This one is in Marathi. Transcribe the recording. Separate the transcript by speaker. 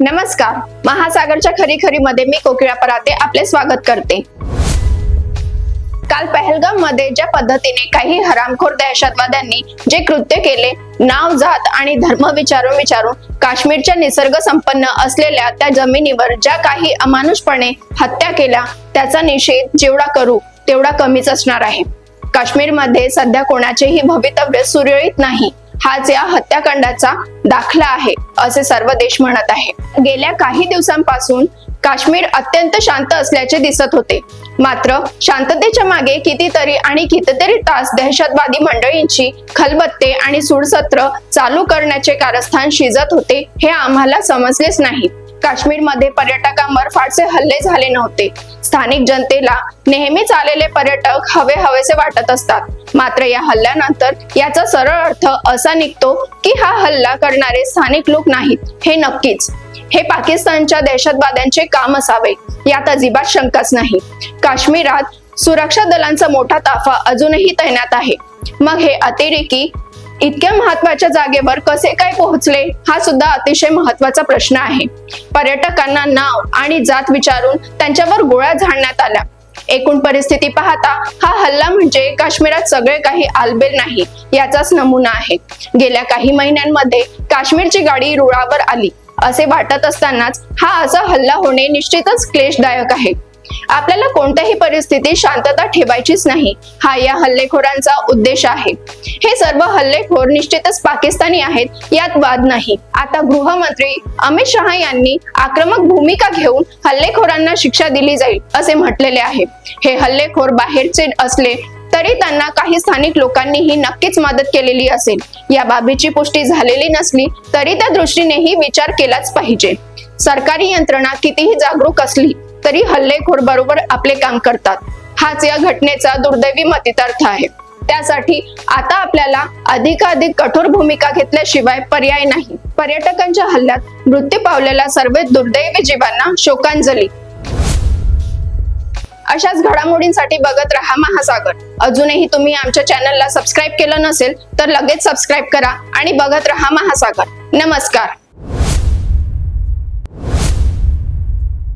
Speaker 1: नमस्कार, महासागरच्या खरी खरी मध्ये मी कोकिळा पराते आपले स्वागत करते। काल पहलगाम मध्ये ज्या पद्धतीने काही हरामखोर दहशतवाद्यांनी जे कृत्य केले, नाव जात आणि धर्म विचारून काश्मीरच्या निसर्ग संपन्न असलेल्या त्या जमिनीवर ज्या काही अमानुषपणे हत्या केल्या, त्याचा निषेध जेवढा करू तेवढा कमीच असणार आहे। काश्मीरमध्ये सध्या कोणाचेही भवितव्य सुरळीत नाही, हाच या हत्याकांडाचा दाखला आहे असे सर्व देश म्हणत आहे। गेल्या काही दिवसांपासून काश्मीर अत्यंत शांत असल्याचे दिसत होते, मात्र शांततेच्या मागे कितीतरी तास दहशतवादी मंडळींची खलबत्ते आणि सूडसत्र चालू करण्याचे कारस्थान शिजत होते हे आम्हाला समजलेच नाही। काश्मीरमध्ये पर्यटकांवर फारसे हल्ले झाले नव्हते। स्थानिक जनतेला नेहमीच आलेले पर्यटक हवेसे वाटत असतात, मात्र या हल्ल्यानंतर याचा सरळ अर्थ असा निघतो की हा हल्ला करणारे स्थानिक लोक नाहीत, हे नक्कीच हे पाकिस्तानच्या दहशतवाद्यांचे काम असावे, यात अजिबात शंकाच नाही। काश्मीरात सुरक्षा दलांचा मोठा ताफा अजूनही तैनात आहे। मग हे अतिरेकी इतक्या महत्वाच्या जागेवर कसे काय पोहोचले, हा सुद्धा अतिशय महत्वाचा प्रश्न आहे। पर्यटकांना नाव आणि जात विचारून त्यांच्यावर गोळ्या झाडण्यात आल्या। एकूण परिस्थिती पाहता हा हल्ला म्हणजे काश्मीरात सगळे काही आलबेल नाही याचाच नमुना आहे। गेल्या काही महिन्यांमध्ये काश्मीरची गाडी रुळावर आली असे वाटत असतानाच हा असा हल्ला होणे निश्चितच क्लेशदायक आहे। आपल्याला कोणत्याही परिस्थितीत शांतता ठेवायचीच नाही, हा या हल्लेखोरांचा उद्देश आहे। हे सर्व हल्लेखोर निश्चितच पाकिस्तानी आहेत, यात वाद नाही। आता गृहमंत्री अमित शहा यांनी आक्रमक भूमिका घेऊन हल्लेखोरांना शिक्षा दिली जाईल असे म्हटलेले आहे। हे हल्लेखोर बाहेरचे असले तरी त्यांना काही स्थानिक लोकांनीही नक्कीच मदत केलेली असेल। या बाबीची पुष्टी झालेली नसली तरी त्या दृष्टीनेही विचार केलाच पाहिजे। सरकारी यंत्रणा कितीही जागरूक असली तरी हल्लेखोर बरोबर आपले काम करतात, हाच या घटनेचा दुर्दैवी मतितार्थ आहे। त्यासाठी आता आपल्याला अधिकाधिक कठोर भूमिका घेतल्याशिवाय पर्याय नाही। पर्यटकांच्या हल्ल्यात मृत्यू पावलेल्या सर्व दुर्दैवी जीवांना शोकांजली। अशाच घडामोडींसाठी बघत रहा महासागर। अजूनही तुम्ही आमच्या चॅनलला सबस्क्राईब केलं नसेल तर लगेच सबस्क्राईब करा आणि बघत रहा महासागर। नमस्कार।